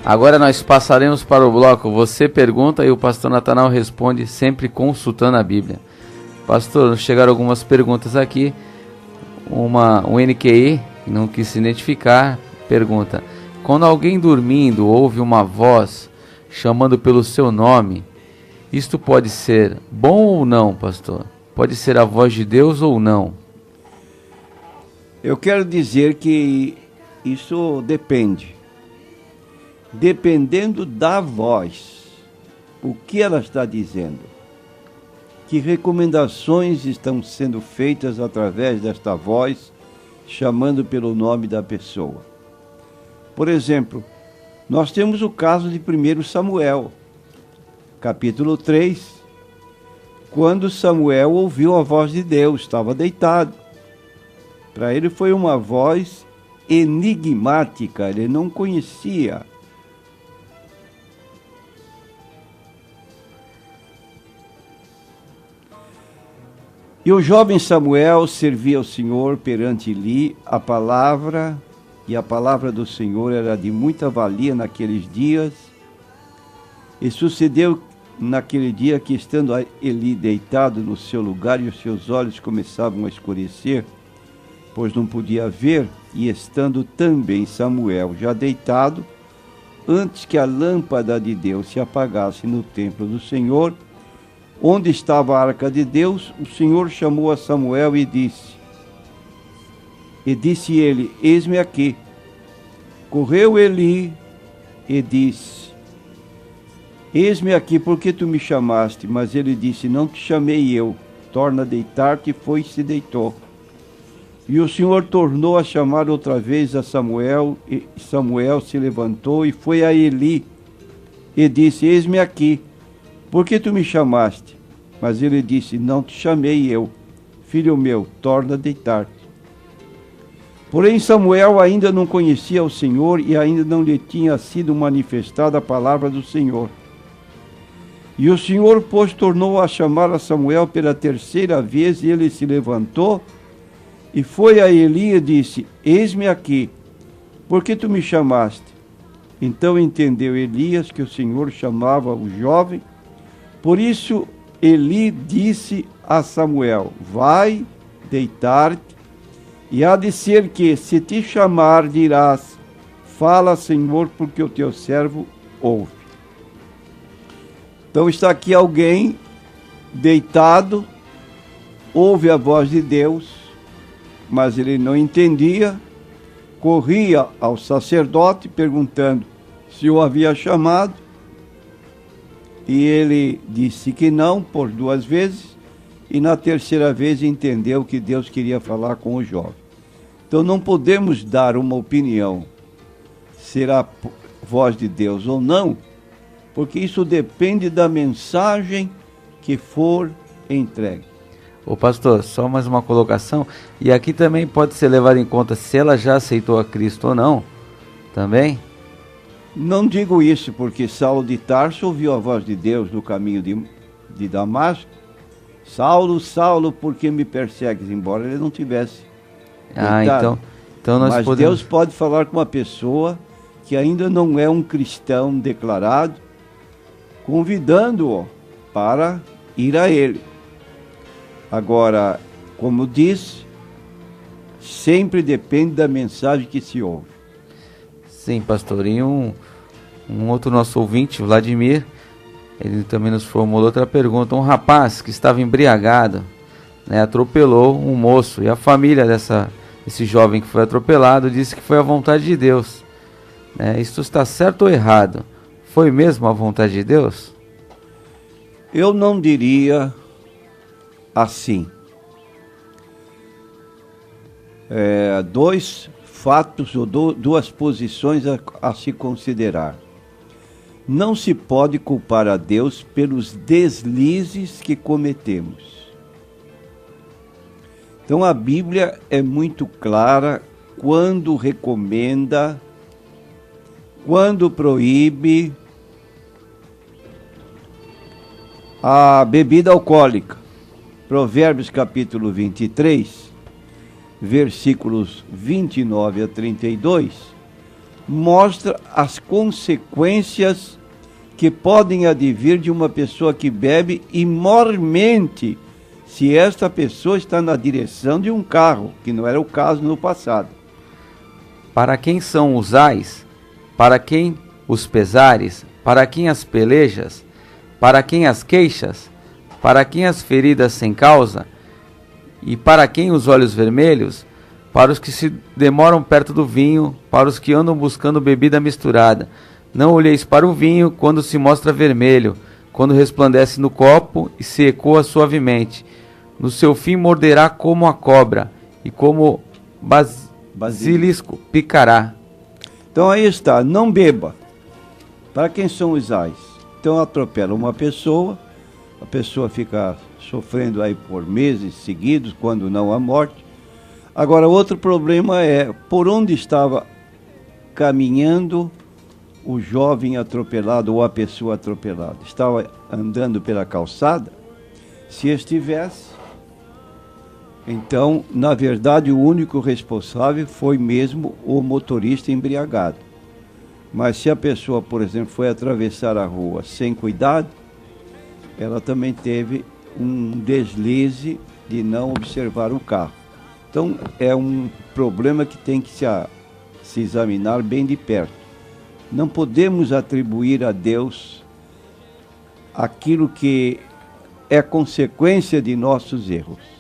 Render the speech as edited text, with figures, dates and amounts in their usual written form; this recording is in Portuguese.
Agora nós passaremos para o bloco Você Pergunta e o pastor Natanael responde, sempre consultando a Bíblia. Pastor, chegaram algumas perguntas aqui. Um NQI, não quis se identificar, pergunta: quando alguém dormindo ouve uma voz chamando pelo seu nome, isto pode ser bom ou não, pastor? Pode ser a voz de Deus ou não? Eu quero dizer que isso depende. Dependendo da voz, o que ela está dizendo, que recomendações estão sendo feitas através desta voz, chamando pelo nome da pessoa. Por exemplo, nós temos o caso de 1 Samuel, capítulo 3, quando Samuel ouviu a voz de Deus, estava deitado. Para ele foi uma voz enigmática, ele não conhecia. E o jovem Samuel servia ao Senhor perante Eli a palavra, e a palavra do Senhor era de muita valia naqueles dias. E sucedeu naquele dia que, estando Eli deitado no seu lugar e os seus olhos começavam a escurecer, pois não podia ver, e estando também Samuel já deitado, antes que a lâmpada de Deus se apagasse no templo do Senhor, onde estava a arca de Deus, o Senhor chamou a Samuel e disse ele: eis-me aqui. Correu Eli e disse: eis-me aqui, porque tu me chamaste? Mas ele disse: não te chamei eu, torna a deitar-te. Foi e se deitou. E o Senhor tornou a chamar outra vez a Samuel, e Samuel se levantou e foi a Eli e disse: eis-me aqui, por que tu me chamaste? Mas ele disse: não te chamei eu, filho meu, torna a deitar-te. Porém Samuel ainda não conhecia o Senhor e ainda não lhe tinha sido manifestada a palavra do Senhor. E o Senhor, pois, tornou a chamar a Samuel pela terceira vez, e ele se levantou e foi a Eli e disse: eis-me aqui, por que tu me chamaste? Então entendeu Elias que o Senhor chamava o jovem. Por isso Eli disse a Samuel: vai deitar-te, e há de ser que, se te chamar, dirás: fala, Senhor, porque o teu servo ouve. Então está aqui alguém deitado, ouve a voz de Deus, mas ele não entendia, corria ao sacerdote perguntando se o havia chamado, e ele disse que não por 2 vezes, e na terceira vez entendeu que Deus queria falar com o jovem. Então não podemos dar uma opinião, será voz de Deus ou não, porque isso depende da mensagem que for entregue. Ô pastor, só mais uma colocação, e aqui também pode ser levado em conta se ela já aceitou a Cristo ou não, também? Não digo isso porque Saulo de Tarso ouviu a voz de Deus no caminho de Damasco. Saulo, Saulo, por que me persegues? Embora ele não tivesse deitado. Então nós Mas podemos... Deus pode falar com uma pessoa que ainda não é um cristão declarado, convidando-o para ir a ele. Agora, como disse, sempre depende da mensagem que se ouve. Sim, pastor. E um outro nosso ouvinte, Vladimir, ele também nos formulou outra pergunta. Um rapaz que estava embriagado, atropelou um moço, e a família desse jovem que foi atropelado disse que foi a vontade de Deus. Isso está certo ou errado? Foi mesmo a vontade de Deus? Eu não diria assim. 2 fatos ou 2 posições a se considerar. Não se pode culpar a Deus pelos deslizes que cometemos. Então a Bíblia é muito clara quando recomenda, quando proíbe a bebida alcoólica. Provérbios capítulo 23, versículos 29 a 32, mostra as consequências que podem advir de uma pessoa que bebe e mormente se esta pessoa está na direção de um carro, que não era o caso no passado. Para quem são os ais? Para quem os pesares? Para quem as pelejas? Para quem as queixas? Para quem as feridas sem causa? E para quem os olhos vermelhos? Para os que se demoram perto do vinho, para os que andam buscando bebida misturada. Não olheis para o vinho quando se mostra vermelho, quando resplandece no copo e se ecoa suavemente. No seu fim morderá como a cobra, e como basilisco picará. Então aí está, não beba. Para quem são os ais? Então atropela uma pessoa, a pessoa fica sofrendo aí por meses seguidos, quando não a morte. Agora, outro problema é por onde estava caminhando o jovem atropelado ou a pessoa atropelada. Estava andando pela calçada? Se estivesse, então, na verdade, o único responsável foi mesmo o motorista embriagado. Mas se a pessoa, por exemplo, foi atravessar a rua sem cuidado, ela também teve um deslize de não observar o carro. Então, é um problema que tem que se examinar bem de perto. Não podemos atribuir a Deus aquilo que é consequência de nossos erros.